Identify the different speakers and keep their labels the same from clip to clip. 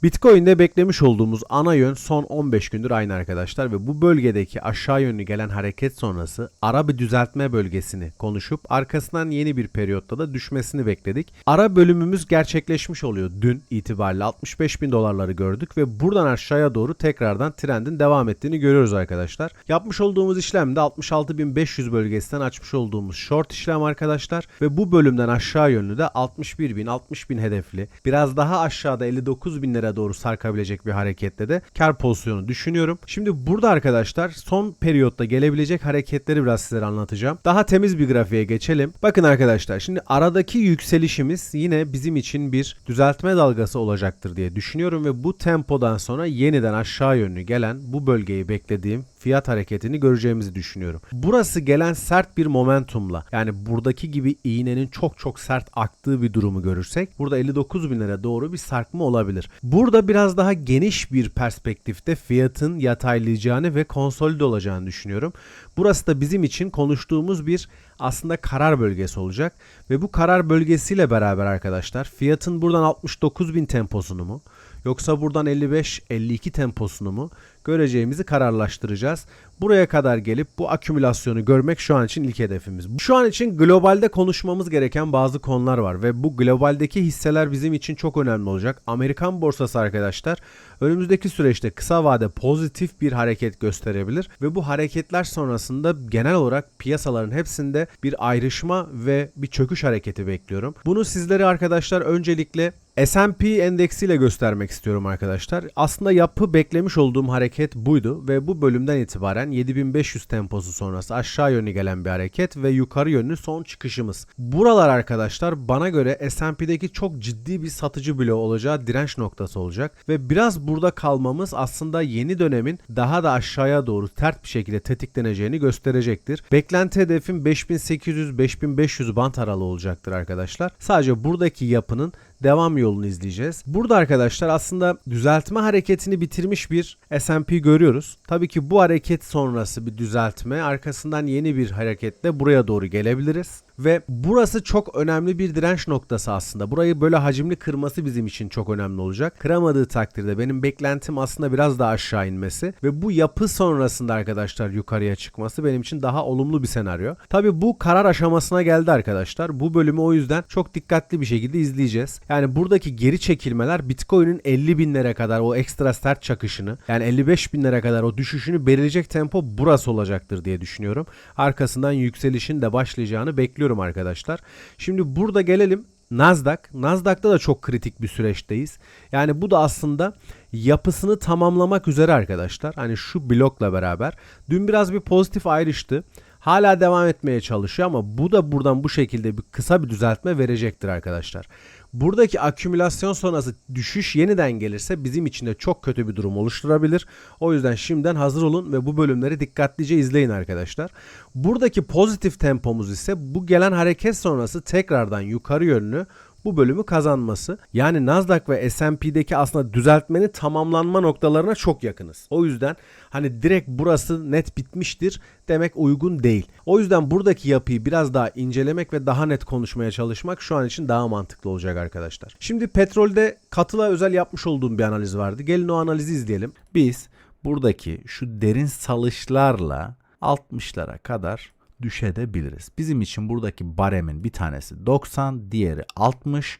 Speaker 1: Bitcoin'de beklemiş olduğumuz ana yön son 15 gündür aynı arkadaşlar ve bu bölgedeki aşağı yönlü gelen hareket sonrası ara bir düzeltme bölgesini konuşup arkasından yeni bir periyotta da düşmesini bekledik. Ara bölümümüz gerçekleşmiş oluyor. Dün itibariyle 65 bin dolarları gördük ve buradan aşağıya doğru tekrardan trendin devam ettiğini görüyoruz arkadaşlar. Yapmış olduğumuz işlemde 66.500 bölgesinden açmış olduğumuz short işlem arkadaşlar ve bu bölümden aşağı yönlü de 61.000 60.000 hedefli biraz daha aşağıda 59.000'lere doğru sarkabilecek bir harekette de kar pozisyonu düşünüyorum. Şimdi burada arkadaşlar son periyotta gelebilecek hareketleri biraz sizlere anlatacağım. Daha temiz bir grafiğe geçelim. Bakın arkadaşlar, şimdi aradaki yükselişimiz yine bizim için bir düzeltme dalgası olacaktır diye düşünüyorum ve bu tempodan sonra yeniden aşağı yönlü gelen bu bölgeyi beklediğim fiyat hareketini göreceğimizi düşünüyorum. Burası gelen sert bir momentumla, yani buradaki gibi iğnenin çok sert aktığı bir durumu görürsek burada 59 binlere doğru bir sarkma olabilir. Burada biraz daha geniş bir perspektifte fiyatın yataylayacağını ve konsolide olacağını düşünüyorum. Burası da bizim için konuştuğumuz bir aslında karar bölgesi olacak ve bu karar bölgesiyle beraber arkadaşlar fiyatın buradan 69 bin temposunu mu yoksa buradan 55-52 temposunu mu göreceğimizi kararlaştıracağız. Buraya kadar gelip bu akümülasyonu görmek şu an için ilk hedefimiz. Şu an için globalde konuşmamız gereken bazı konular var ve bu globaldeki hisseler bizim için çok önemli olacak. Amerikan borsası arkadaşlar önümüzdeki süreçte kısa vade pozitif bir hareket gösterebilir ve bu hareketler sonrasında genel olarak piyasaların hepsinde bir ayrışma ve bir çöküş hareketi bekliyorum. Bunu sizlere arkadaşlar öncelikle S&P endeksiyle göstermek istiyorum arkadaşlar. Aslında beklemiş olduğum hareket buydu ve bu bölümden itibaren 7500 temposu sonrası aşağı yönlü gelen bir hareket ve yukarı yönlü son çıkışımız. Buralar arkadaşlar bana göre S&P'deki çok ciddi bir satıcı bloğu olacağı direnç noktası olacak ve biraz burada kalmamız aslında yeni dönemin daha da aşağıya doğru sert bir şekilde tetikleneceğini gösterecektir. Beklenti hedefim 5800-5500 bant aralığı olacaktır arkadaşlar. Sadece buradaki yapının devam yolunu izleyeceğiz. Burada arkadaşlar aslında düzeltme hareketini bitirmiş bir S&P görüyoruz. Tabii ki bu hareket sonrası bir düzeltme, arkasından yeni bir hareketle buraya doğru gelebiliriz. Ve burası çok önemli bir direnç noktası aslında. Burayı böyle hacimli kırması bizim için çok önemli olacak. Kıramadığı takdirde benim beklentim aslında biraz daha aşağı inmesi ve bu yapı sonrasında arkadaşlar yukarıya çıkması benim için daha olumlu bir senaryo. Tabii bu karar aşamasına geldi arkadaşlar. Bu bölümü o yüzden çok dikkatli bir şekilde izleyeceğiz. Yani buradaki geri çekilmeler Bitcoin'in 50 binlere kadar o ekstra sert çakışını, yani 55 binlere kadar o düşüşünü belirleyecek tempo burası olacaktır diye düşünüyorum. Arkasından yükselişin de başlayacağını bekliyorum arkadaşlar. Şimdi burada gelelim Nasdaq. Nasdaq'ta da çok kritik bir süreçteyiz. Yani bu da aslında yapısını tamamlamak üzere arkadaşlar. Hani şu blokla beraber. Dün biraz bir pozitif ayrıştı. Hala devam etmeye çalışıyor ama bu da buradan bu şekilde kısa bir düzeltme verecektir arkadaşlar. Buradaki akümülasyon sonrası düşüş yeniden gelirse bizim için de çok kötü bir durum oluşturabilir. O yüzden şimdiden hazır olun ve bu bölümleri dikkatlice izleyin arkadaşlar. Buradaki pozitif tempomuz ise bu gelen hareket sonrası tekrardan yukarı yönlü bu bölümü kazanması. Yani Nasdaq ve S&P'deki aslında düzeltmenin tamamlanma noktalarına çok yakınız. O yüzden hani direkt burası net bitmiştir demek uygun değil. O yüzden buradaki yapıyı biraz daha incelemek ve daha net konuşmaya çalışmak şu an için daha mantıklı olacak arkadaşlar. Şimdi petrolde katıla özel yapmış olduğum bir analiz vardı. Gelin o analizi izleyelim. Biz buradaki şu derin salışlarla 60'lara kadar düşebiliriz. Bizim için buradaki baremin bir tanesi 90, diğeri 60.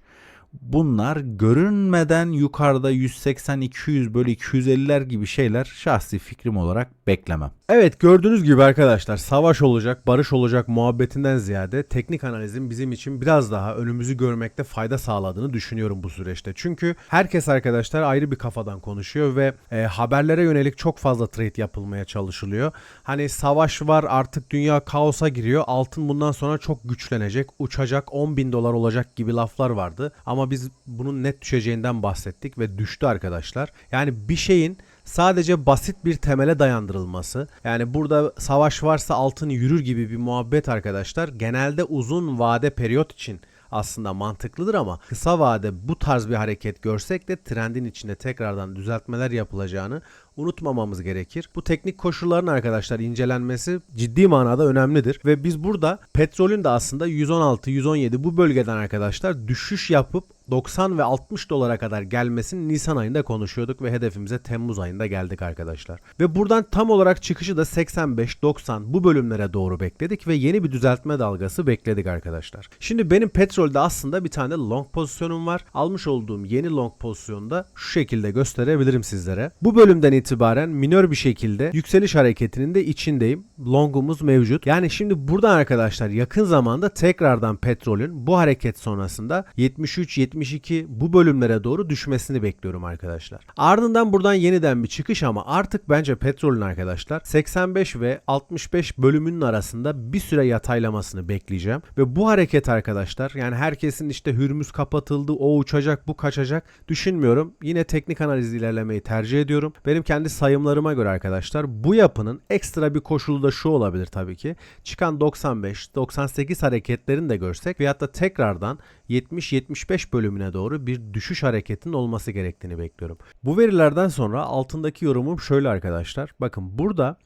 Speaker 1: Bunlar görünmeden yukarıda 180-200 böyle 250'ler gibi şeyler şahsi fikrim olarak beklemem. Evet, gördüğünüz gibi arkadaşlar savaş olacak, barış olacak muhabbetinden ziyade teknik analizin bizim için biraz daha önümüzü görmekte fayda sağladığını düşünüyorum bu süreçte. Çünkü herkes arkadaşlar ayrı bir kafadan konuşuyor ve haberlere yönelik çok fazla trade yapılmaya çalışılıyor. Hani savaş var, artık dünya kaosa giriyor, altın bundan sonra çok güçlenecek, uçacak, 10.000 dolar olacak gibi laflar vardı. Ama biz bunun net düşeceğinden bahsettik ve düştü arkadaşlar. Yani bir şeyin sadece basit bir temele dayandırılması, yani burada savaş varsa altın yürür gibi bir muhabbet arkadaşlar genelde uzun vade periyot için aslında mantıklıdır ama kısa vade bu tarz bir hareket görsek de trendin içinde tekrardan düzeltmeler yapılacağını unutmamamız gerekir. Bu teknik koşulların arkadaşlar incelenmesi ciddi manada önemlidir ve biz burada petrolün de aslında 116-117 bu bölgeden arkadaşlar düşüş yapıp 90 ve 60 dolara kadar gelmesini Nisan ayında konuşuyorduk ve hedefimize Temmuz ayında geldik arkadaşlar. Ve buradan tam olarak çıkışı da 85-90 bu bölümlere doğru bekledik ve yeni bir düzeltme dalgası bekledik arkadaşlar. Şimdi benim petrolde aslında bir tane long pozisyonum var. Almış olduğum yeni long pozisyonu da şu şekilde gösterebilirim sizlere. Bu bölümden itibaren minör bir şekilde yükseliş hareketinin de içindeyim. Longumuz mevcut. Yani şimdi buradan arkadaşlar yakın zamanda tekrardan petrolün bu hareket sonrasında 73-72 bu bölümlere doğru düşmesini bekliyorum arkadaşlar. Ardından buradan yeniden bir çıkış ama artık bence petrolün arkadaşlar 85 ve 65 bölümünün arasında bir süre yataylamasını bekleyeceğim. Ve bu hareket arkadaşlar yani herkesin işte Hürmüz kapatıldı, o uçacak, bu kaçacak düşünmüyorum. Yine teknik analiz ilerlemeyi tercih ediyorum. Benim kendi sayımlarıma göre arkadaşlar bu yapının ekstra bir koşulu da şu olabilir tabii ki. Çıkan 95-98 hareketlerini de görsek veyahut da tekrardan 70-75 bölümüne doğru bir düşüş hareketinin olması gerektiğini bekliyorum. Bu verilerden sonra altındaki yorumum şöyle arkadaşlar. Bakın burada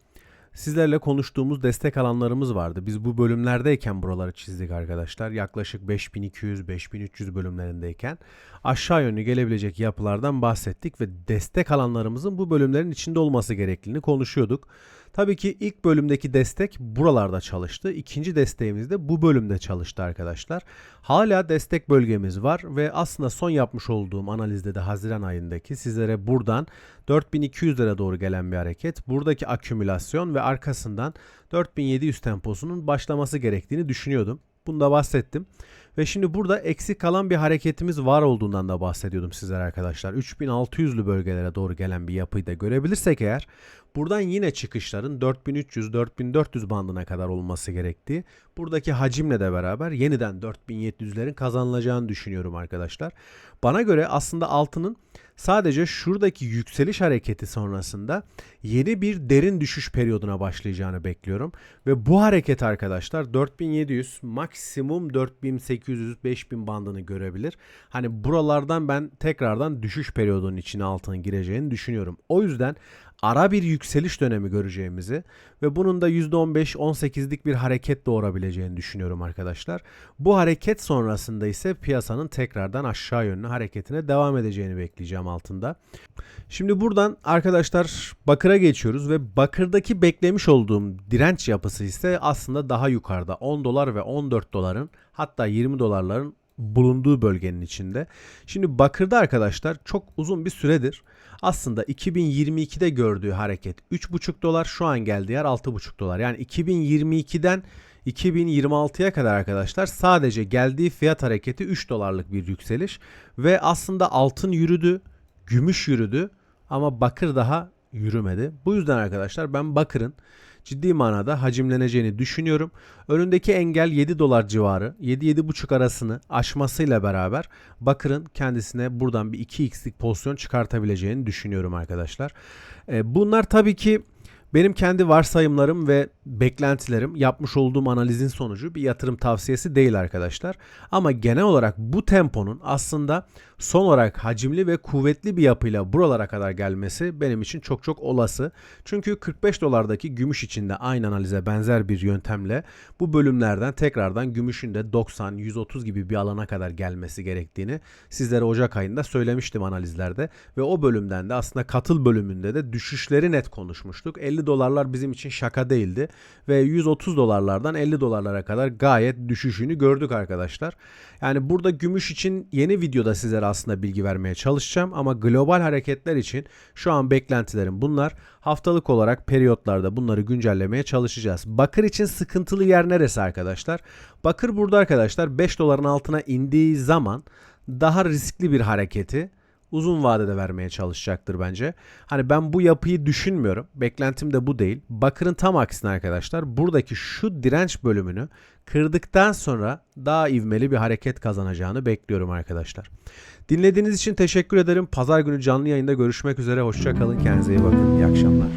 Speaker 1: sizlerle konuştuğumuz destek alanlarımız vardı. Biz bu bölümlerdeyken buraları çizdik arkadaşlar. Yaklaşık 5200-5300 bölümlerindeyken aşağı yönlü gelebilecek yapılardan bahsettik ve destek alanlarımızın bu bölümlerin içinde olması gerektiğini konuşuyorduk. Tabii ki ilk bölümdeki destek buralarda çalıştı. İkinci desteğimiz de bu bölümde çalıştı arkadaşlar. Hala destek bölgemiz var ve aslında son yapmış olduğum analizde de Haziran ayındaki sizlere buradan 4200'lere doğru gelen bir hareket. Buradaki akümülasyon ve arkasından 4700 temposunun başlaması gerektiğini düşünüyordum. Bunu da bahsettim. Ve şimdi burada eksik kalan bir hareketimiz var olduğundan da bahsediyordum sizlere arkadaşlar. 3600'lü bölgelere doğru gelen bir yapıyı da görebilirsek eğer buradan yine çıkışların 4300-4400 bandına kadar olması gerektiği, buradaki hacimle de beraber yeniden 4700'lerin kazanılacağını düşünüyorum arkadaşlar. Bana göre aslında altının sadece şuradaki yükseliş hareketi sonrasında yeni bir derin düşüş periyoduna başlayacağını bekliyorum. Ve bu hareket arkadaşlar 4700 maksimum 4800-5000 bandını görebilir. Hani buralardan ben tekrardan düşüş periyodunun içine altının gireceğini düşünüyorum. O yüzden ara bir yükseliş dönemi göreceğimizi ve bunun da %15-18'lik bir hareket doğurabileceğini düşünüyorum arkadaşlar. Bu hareket sonrasında ise piyasanın tekrardan aşağı yönlü hareketine devam edeceğini bekleyeceğim altında. Şimdi buradan arkadaşlar bakıra geçiyoruz ve bakırdaki beklemiş olduğum direnç yapısı ise aslında daha yukarıda 10 dolar ve 14 doların hatta 20 dolarların bulunduğu bölgenin içinde. Şimdi bakırda arkadaşlar çok uzun bir süredir aslında 2022'de gördüğü hareket 3,5 dolar, şu an geldiği yer 6,5 dolar. Yani 2022'den 2026'ya kadar arkadaşlar sadece geldiği fiyat hareketi 3 dolarlık bir yükseliş ve aslında altın yürüdü, gümüş yürüdü ama bakır daha yürümedi. Bu yüzden arkadaşlar ben bakırın ciddi manada hacimleneceğini düşünüyorum. Önündeki engel 7 dolar civarı, 7-7,5 arasını aşmasıyla beraber bakırın kendisine buradan bir 2x'lik pozisyon çıkartabileceğini düşünüyorum arkadaşlar. Bunlar tabii ki benim kendi varsayımlarım ve beklentilerim, yapmış olduğum analizin sonucu, bir yatırım tavsiyesi değil arkadaşlar. Ama genel olarak bu temponun aslında son olarak hacimli ve kuvvetli bir yapıyla buralara kadar gelmesi benim için çok çok olası. Çünkü 45 dolardaki gümüş için de aynı analize benzer bir yöntemle bu bölümlerden tekrardan gümüşün de 90-130 gibi bir alana kadar gelmesi gerektiğini sizlere Ocak ayında söylemiştim analizlerde. Ve o bölümden de aslında katıl bölümünde de düşüşleri net konuşmuştuk. 50 dolarlar bizim için şaka değildi ve 130 dolarlardan 50 dolarlara kadar gayet düşüşünü gördük arkadaşlar. Yani burada gümüş için yeni videoda sizlere aslında bilgi vermeye çalışacağım ama global hareketler için şu an beklentilerim bunlar. Haftalık olarak periyotlarda bunları güncellemeye çalışacağız. Bakır için sıkıntılı yer neresi arkadaşlar? Bakır burada arkadaşlar 5 doların altına indiği zaman daha riskli bir hareketi uzun vadede vermeye çalışacaktır bence. Hani ben bu yapıyı düşünmüyorum. Beklentim de bu değil. Bakırın tam aksine arkadaşlar buradaki şu direnç bölümünü kırdıktan sonra daha ivmeli bir hareket kazanacağını bekliyorum arkadaşlar. Dinlediğiniz için teşekkür ederim. Pazar günü canlı yayında görüşmek üzere. Hoşça kalın. Kendinize iyi bakın. İyi akşamlar.